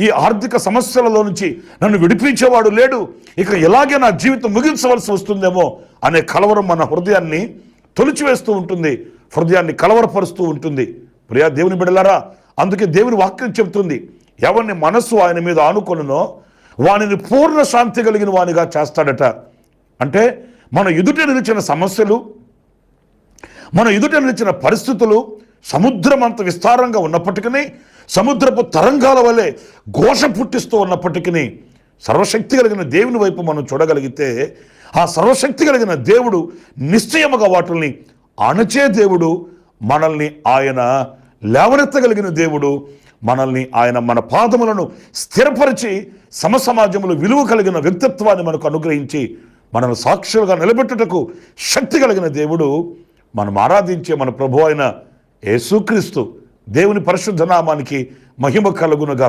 ఈ ఆర్థిక సమస్యలలో నుంచి నన్ను విడిపించేవాడు లేడు, ఇక ఎలాగే నా జీవితం ముగించవలసి వస్తుందేమో అనే కలవరం మన హృదయాన్ని తొలిచివేస్తూ ఉంటుంది, హృదయాన్ని కలవరపరుస్తూ ఉంటుంది. ప్రియా దేవుని బిడ్డలారా, అందుకే దేవుని వాక్యం చెబుతుంది, ఎవరిని మనస్సు ఆయన మీద ఆనుకొనునో వానిని పూర్ణ శాంతి కలిగిన వానిగా చేస్తాడట. అంటే మన ఎదుట నిలిచిన సమస్యలు, మన ఎదుట నిలిచిన పరిస్థితులు సముద్రం అంత విస్తారంగా ఉన్నప్పటికీ, సముద్రపు తరంగాల వలె ఘోష పుట్టిస్తూ ఉన్నప్పటికీ, సర్వశక్తి కలిగిన దేవుని వైపు మనం చూడగలిగితే ఆ సర్వశక్తి కలిగిన దేవుడు నిశ్చయముగా వాటిని అణచే దేవుడు, మనల్ని ఆయన లేవనెత్తగలిగిన దేవుడు, మనల్ని ఆయన మన పాదములను స్థిరపరిచి సమసమాజంలో విలువ కలిగిన వ్యక్తిత్వాన్ని మనకు అనుగ్రహించి మనల్ని సాక్షులుగా నిలబెట్టుటకు శక్తి కలిగిన దేవుడు, మనం ఆరాధించే మన ప్రభు అయిన యేసుక్రీస్తు. దేవుని పరిశుద్ధ నామానికి మహిమ కలుగునుగా.